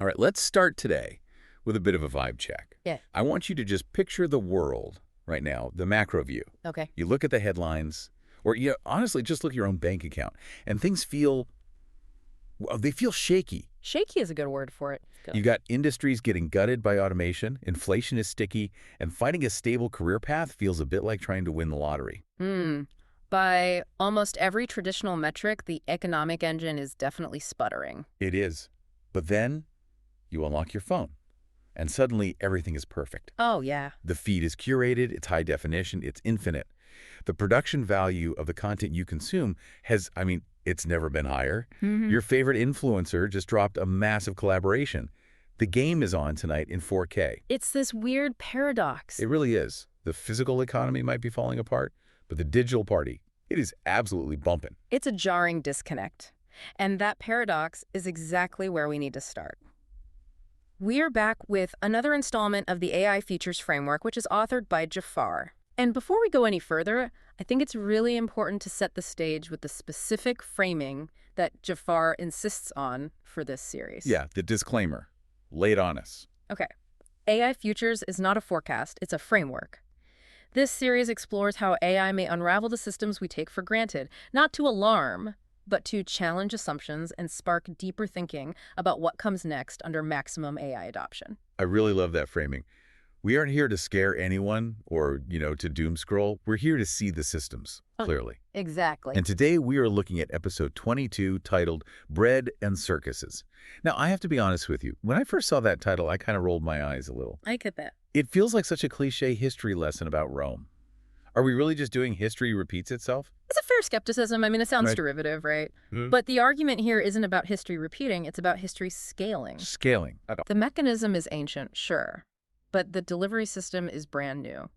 All right, let's start today with a bit of a vibe check. Yeah. I want you to just picture the world right now, the macro view. Okay. You look at the headlines, or honestly, just look at your own bank account, and things feel, well, they feel shaky. Shaky is a good word for it. You got industries getting gutted by automation, inflation is sticky, and finding a stable career path feels a bit like trying to win the lottery. By almost every traditional metric, the economic engine is definitely sputtering. It is. But then you unlock your phone, and suddenly everything is perfect. Oh, yeah. The feed is curated, it's high definition, it's infinite. The production value of the content you consume has, it's never been higher. Your favorite influencer just dropped a massive collaboration. The game is on tonight in 4K. It's this weird paradox. It really is. The physical economy might be falling apart, but the digital party, it is absolutely bumping. It's a jarring disconnect. And that paradox is exactly where we need to start. We are back with another installment of the AI Features Framework, which is authored by Jafar. And before we go any further, I think it's really important to set the stage with the specific framing that Jafar insists on for this series. Yeah, the disclaimer. Lay it on us. Okay. AI Futures is not a forecast, it's a framework. This series explores how AI may unravel the systems we take for granted, not to alarm, but to challenge assumptions and spark deeper thinking about what comes next under maximum AI adoption. I really love that framing. We aren't here to scare anyone or, to doom scroll. We're here to see the systems, clearly. Exactly. And today we are looking at episode 22 titled Bread and Circuses. Now, I have to be honest with you. When I first saw that title, I kind of rolled my eyes a little. I get that. It feels like such a cliche history lesson about Rome. Are we really just doing history repeats itself? It's a fair skepticism. It sounds Right. derivative, right? But the argument here isn't about history repeating. It's about history scaling. Scaling. The mechanism is ancient, sure, but the delivery system is brand new.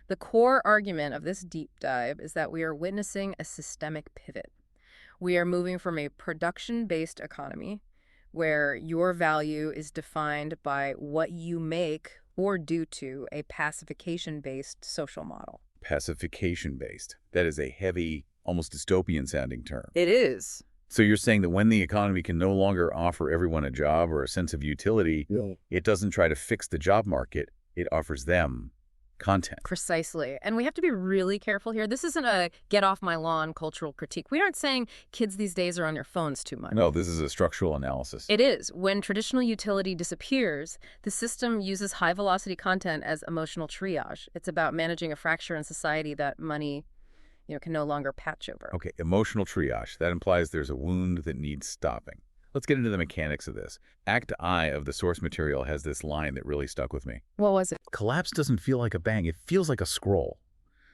The core argument of this deep dive is that we are witnessing a systemic pivot. We are moving from a production-based economy where your value is defined by what you make or do to a pacification-based social model. Pacification-based. That is a heavy, almost dystopian-sounding term. It is. So you're saying that when the economy can no longer offer everyone a job or a sense of utility, it doesn't try to fix the job market, it offers them content. Precisely. And we have to be really careful here. This isn't a get off my lawn cultural critique. We aren't saying kids these days are on their phones too much. No, this is a structural analysis. It is. When traditional utility disappears, the system uses high-velocity content as emotional triage. It's about managing a fracture in society that money can no longer patch over. Okay, emotional triage. That implies there's a wound that needs stopping. Let's get into the mechanics of this. Act I of the source material has this line that really stuck with me. What was it? Collapse doesn't feel like a bang. It feels like a scroll.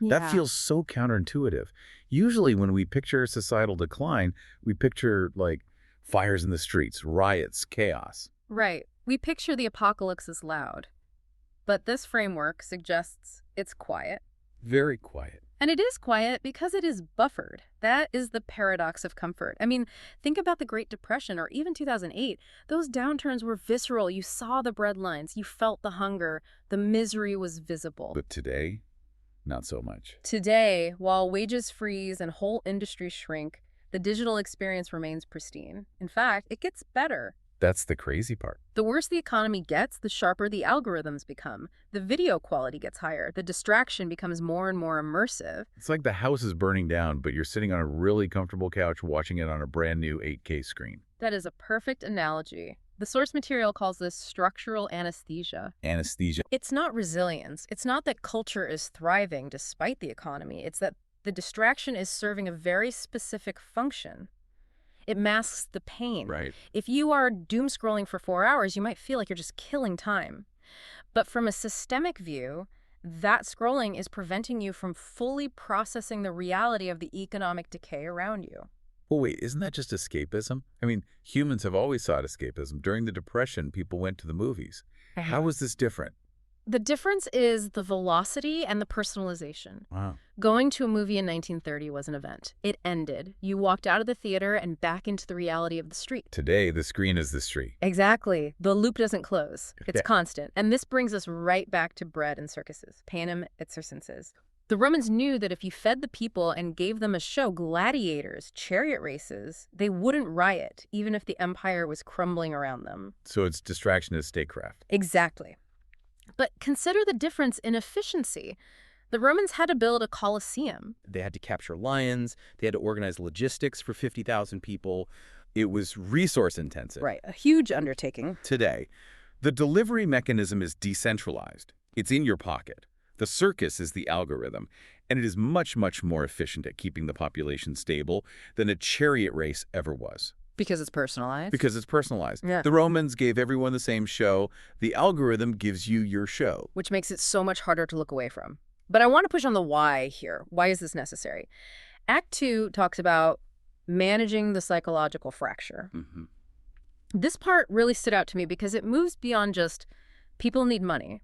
That feels so counterintuitive. Usually when we picture societal decline, we picture, fires in the streets, riots, chaos. Right. We picture the apocalypse as loud. But this framework suggests it's quiet. Very quiet. And it is quiet because it is buffered. That is the paradox of comfort. Think about the Great Depression or even 2008. Those downturns were visceral. You saw the breadlines. You felt the hunger. The misery was visible. But today, not so much. Today, while wages freeze and whole industries shrink, the digital experience remains pristine. In fact, it gets better. That's the crazy part. The worse the economy gets, the sharper the algorithms become. The video quality gets higher. The distraction becomes more and more immersive. It's like the house is burning down, but you're sitting on a really comfortable couch watching it on a brand new 8K screen. That is a perfect analogy. The source material calls this structural anesthesia. Anesthesia. It's not resilience. It's not that culture is thriving despite the economy. It's that the distraction is serving a very specific function. It masks the pain. Right. If you are doom scrolling for 4 hours, you might feel like you're just killing time. But from a systemic view, that scrolling is preventing you from fully processing the reality of the economic decay around you. Well, wait, isn't that just escapism? Humans have always sought escapism. During the Depression, people went to the movies. How is this different? The difference is the velocity and the personalization. Wow. Going to a movie in 1930 was an event. It ended. You walked out of the theater and back into the reality of the street. Today, the screen is the street. Exactly. The loop doesn't close. It's Yeah. constant. And this brings us right back to Bread and Circuses. Panem et circenses. The Romans knew that if you fed the people and gave them a show, gladiators, chariot races, they wouldn't riot, even if the empire was crumbling around them. So it's distraction as statecraft. Exactly. But consider the difference in efficiency. The Romans had to build a Colosseum. They had to capture lions. They had to organize logistics for 50,000 people. It was resource intensive. Right, a huge undertaking. Today, the delivery mechanism is decentralized. It's in your pocket. The circus is the algorithm, and it is much, much more efficient at keeping the population stable than a chariot race ever was. Because it's personalized? Because it's personalized. Yeah. The Romans gave everyone the same show. The algorithm gives you your show. Which makes it so much harder to look away from. But I want to push on the why here. Why is this necessary? Act 2 talks about managing the psychological fracture. Mm-hmm. This part really stood out to me because it moves beyond just people need money.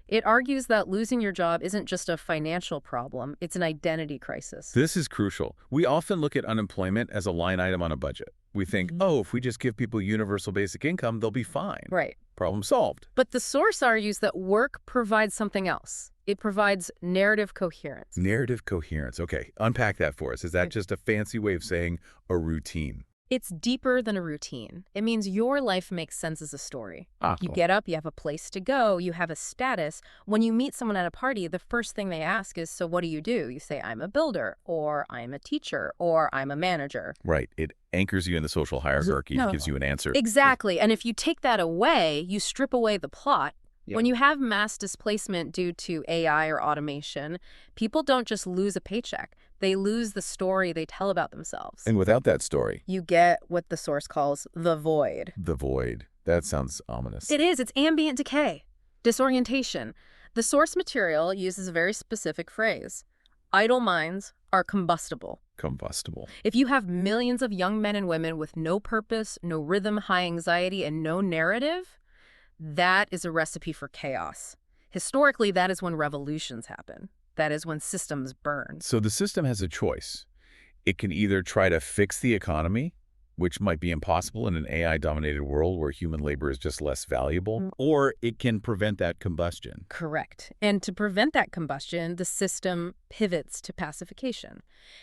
It argues that losing your job isn't just a financial problem, it's an identity crisis. This is crucial. We often look at unemployment as a line item on a budget. We think, oh, if we just give people universal basic income, they'll be fine. Right. Problem solved. But the source argues that work provides something else. It provides narrative coherence. Narrative coherence. Okay, unpack that for us. Is that just a fancy way of saying a routine? It's deeper than a routine. It means your life makes sense as a story. You get up, you have a place to go, you have a status. When you meet someone at a party, the first thing they ask is, so what do? You say, I'm a builder, or I'm a teacher, or I'm a manager. Right. It anchors you in the social hierarchy. No. It gives you an answer. Exactly. And if you take that away, you strip away the plot. Yeah. When you have mass displacement due to AI or automation, people don't just lose a paycheck. They lose the story they tell about themselves. And without that story, You get what the source calls the void. the void. That sounds ominous. It is. It's ambient decay, disorientation. The source material uses a very specific phrase. Idle minds are combustible. Combustible. If you have millions of young men and women with no purpose, no rhythm, high anxiety, and no narrative, that is a recipe for chaos. Historically, that is when revolutions happen. That is when systems burn. So the system has a choice. It can either try to fix the economy, which might be impossible in an AI-dominated world where human labor is just less valuable, or it can prevent that combustion. Correct. And to prevent that combustion, the system pivots to pacification.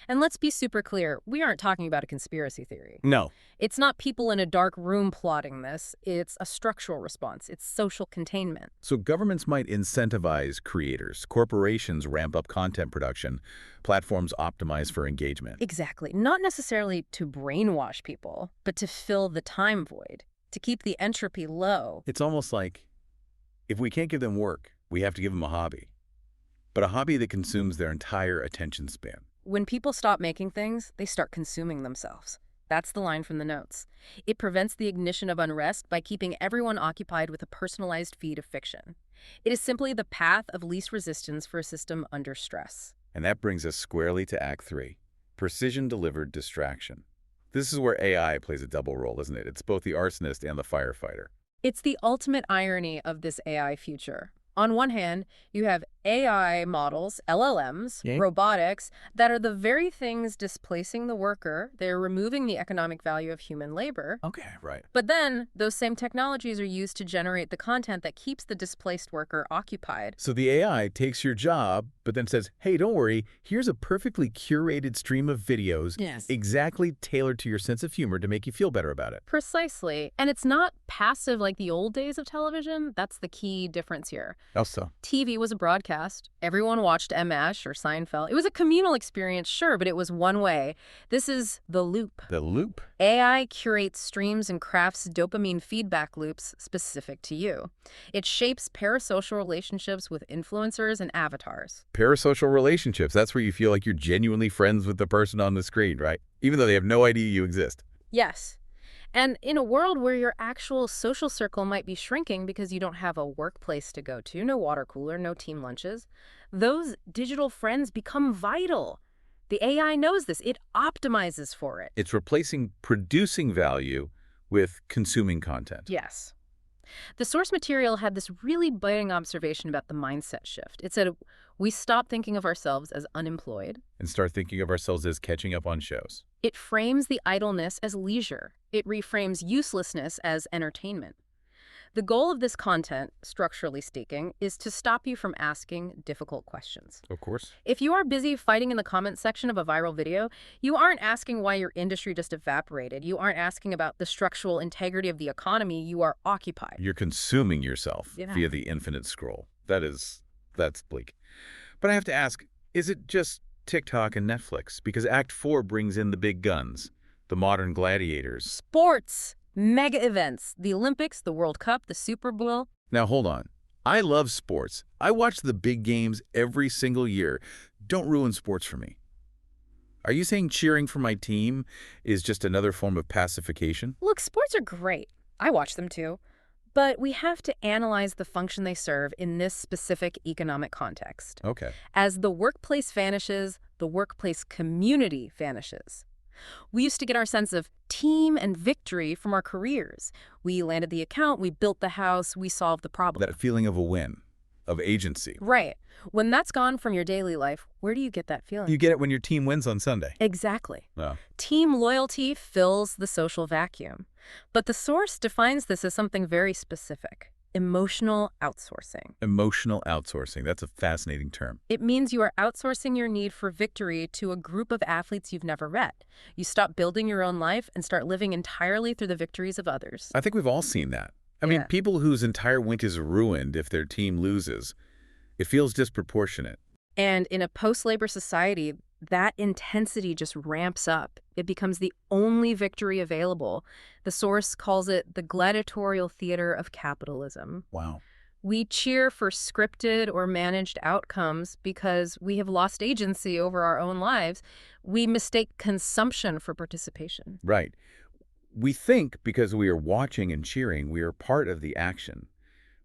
And let's be super clear, we aren't talking about a conspiracy theory. No. It's not people in a dark room plotting this. It's a structural response. It's social containment. So governments might incentivize creators, corporations ramp up content production, platforms optimize for engagement. Exactly. Not necessarily to brainwash people, but to fill the time void, to keep the entropy low. It's almost like if we can't give them work, we have to give them a hobby. But a hobby that consumes their entire attention span. When people stop making things, they start consuming themselves. That's the line from the notes. It prevents the ignition of unrest by keeping everyone occupied with a personalized feed of fiction. It is simply the path of least resistance for a system under stress. And that brings us squarely to Act 3, precision-delivered distraction. This is where AI plays a double role, isn't it? It's both the arsonist and the firefighter. It's the ultimate irony of this AI future. On one hand, you have AI models, LLMs, Yeah. robotics, that are the very things displacing the worker. They're removing the economic value of human labor. Okay, right. But then, those same technologies are used to generate the content that keeps the displaced worker occupied. So the AI takes your job, but then says, hey, don't worry, here's a perfectly curated stream of videos Yes. exactly tailored to your sense of humor to make you feel better about it. Precisely. And it's not passive like the old days of television. That's the key difference here. Also, TV was a broadcast. Everyone watched M*ASH or Seinfeld. It was a communal experience, sure, but it was one way. This is the loop. the loop. AI curates streams and crafts dopamine feedback loops specific to you. It shapes parasocial relationships with influencers and avatars. Parasocial relationships, that's where you feel like you're genuinely friends with the person on the screen, right? Even though they have no idea you exist. Yes. And in a world where your actual social circle might be shrinking because you don't have a workplace to go to, no water cooler, no team lunches, those digital friends become vital. The AI knows this. It optimizes for it. It's replacing producing value with consuming content. Yes. The source material had this really biting observation about the mindset shift. It said, we stop thinking of ourselves as unemployed. And start thinking of ourselves as catching up on shows. It frames the idleness as leisure. It reframes uselessness as entertainment. The goal of this content, structurally speaking, is to stop you from asking difficult questions. Of course. If you are busy fighting in the comments section of a viral video, you aren't asking why your industry just evaporated. You aren't asking about the structural integrity of the economy. You are occupied. You're consuming yourself via the infinite scroll. That's bleak. But I have to ask, is it just TikTok and Netflix? Because Act 4 brings in the big guns, the modern gladiators. Sports, mega events, the Olympics, the World Cup, the Super Bowl. Now, hold on. I love sports. I watch the big games every single year. Don't ruin sports for me. Are you saying cheering for my team is just another form of pacification? Look, sports are great. I watch them too. But we have to analyze the function they serve in this specific economic context. Okay. As the workplace vanishes, the workplace community vanishes. We used to get our sense of team and victory from our careers. We landed the account, we built the house, we solved the problem. That feeling of a win, of agency. Right. When that's gone from your daily life, where do you get that feeling? You get it when your team wins on Sunday. Exactly. Oh. Team loyalty fills the social vacuum. But the source defines this as something very specific. Emotional outsourcing. Emotional outsourcing. That's a fascinating term. It means you are outsourcing your need for victory to a group of athletes you've never met. You stop building your own life and start living entirely through the victories of others. I think we've all seen that. I mean, people whose entire week is ruined if their team loses. It feels disproportionate. And in a post-labor society, that intensity just ramps up. It becomes the only victory available. The source calls it the gladiatorial theater of capitalism. Wow. We cheer for scripted or managed outcomes because we have lost agency over our own lives. We mistake consumption for participation. Right. We think because we are watching and cheering, we are part of the action.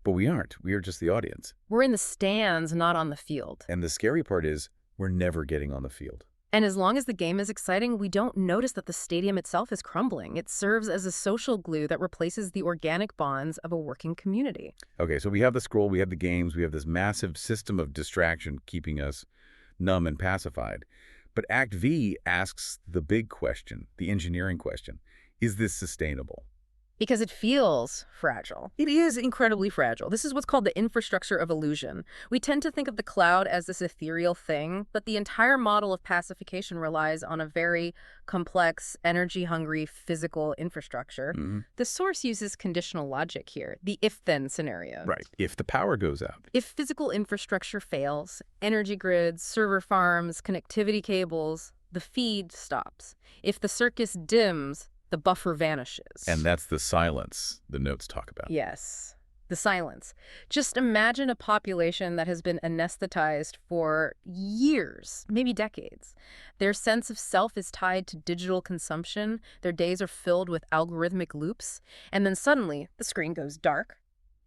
But we aren't. We are just the audience. We're in the stands, not on the field. And the scary part is we're never getting on the field. And as long as the game is exciting, we don't notice that the stadium itself is crumbling. It serves as a social glue that replaces the organic bonds of a working community. Okay, so we have the scroll, we have the games, we have this massive system of distraction keeping us numb and pacified. But Act V asks the big question, the engineering question. Is this sustainable? Because it feels fragile. It is incredibly fragile. This is what's called the infrastructure of illusion. We tend to think of the cloud as this ethereal thing, but the entire model of pacification relies on a very complex, energy-hungry physical infrastructure. Mm-hmm. The source uses conditional logic here, the if-then scenario. Right, if the power goes out. If physical infrastructure fails, energy grids, server farms, connectivity cables, the feed stops. If the circus dims, the buffer vanishes. And that's the silence the notes talk about. Yes, the silence. Just imagine a population that has been anesthetized for years, maybe decades. Their sense of self is tied to digital consumption. Their days are filled with algorithmic loops. And then suddenly, the screen goes dark.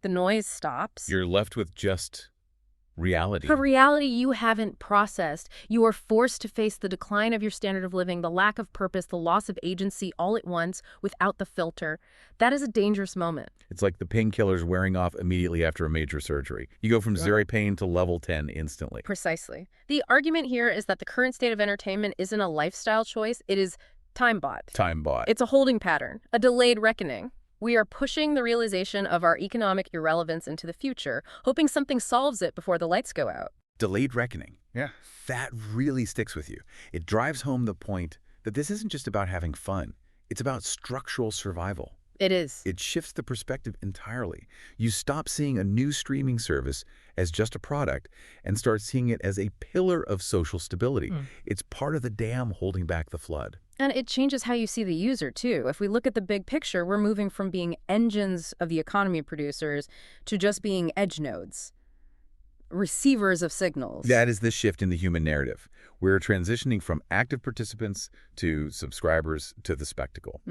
The noise stops. You're left with just reality. A reality you haven't processed. You are forced to face the decline of your standard of living, the lack of purpose, the loss of agency all at once without the filter. That is a dangerous moment. It's like the painkillers wearing off immediately after a major surgery. You go from zero pain to level 10 instantly. Precisely. The argument here is that the current state of entertainment isn't a lifestyle choice. It is time-bought. Time-bought. It's a holding pattern, a delayed reckoning. We are pushing the realization of our economic irrelevance into the future, hoping something solves it before the lights go out. Delayed reckoning. Yeah. That really sticks with you. It drives home the point that this isn't just about having fun. It's about structural survival. It is. It shifts the perspective entirely. You stop seeing a new streaming service as just a product and start seeing it as a pillar of social stability. It's part of the dam holding back the flood. And it changes how you see the user, too. If we look at the big picture, we're moving from being engines of the economy producers to just being edge nodes, receivers of signals. That is the shift in the human narrative. We're transitioning from active participants to subscribers to the spectacle.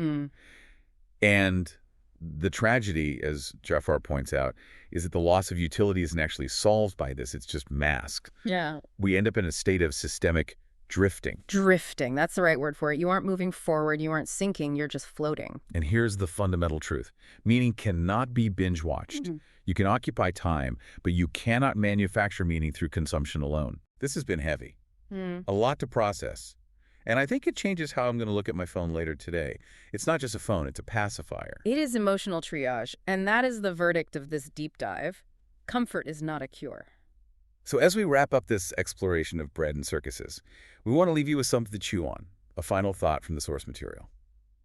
And the tragedy, as Jafar points out, is that the loss of utility isn't actually solved by this. It's just masked. Yeah. We end up in a state of systemic drifting. Drifting. That's the right word for it. You aren't moving forward. You aren't sinking. You're just floating. And here's the fundamental truth. Meaning cannot be binge-watched. You can occupy time, but you cannot manufacture meaning through consumption alone. This has been heavy. A lot to process. And I think it changes how I'm going to look at my phone later today. It's not just a phone, it's a pacifier. It is emotional triage, and that is the verdict of this deep dive. Comfort is not a cure. So as we wrap up this exploration of bread and circuses, we want to leave you with something to chew on, a final thought from the source material.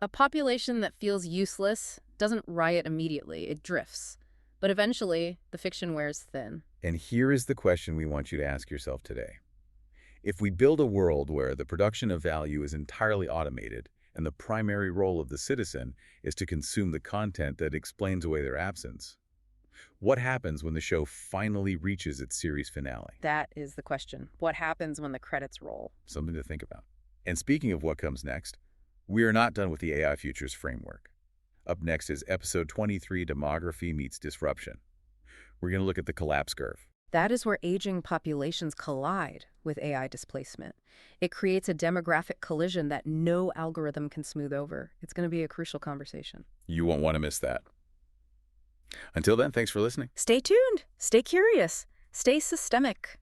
A population that feels useless doesn't riot immediately, it drifts. But eventually, the fiction wears thin. And here is the question we want you to ask yourself today. If we build a world where the production of value is entirely automated and the primary role of the citizen is to consume the content that explains away their absence, what happens when the show finally reaches its series finale? That is the question. What happens when the credits roll? Something to think about. And speaking of what comes next, we are not done with the AI Futures framework. Up next is episode 23, Demography Meets Disruption. We're going to look at the collapse curve. That is where aging populations collide with AI displacement. It creates a demographic collision that no algorithm can smooth over. It's going to be a crucial conversation. You won't want to miss that. Until then, thanks for listening. Stay tuned. Stay curious. Stay systemic.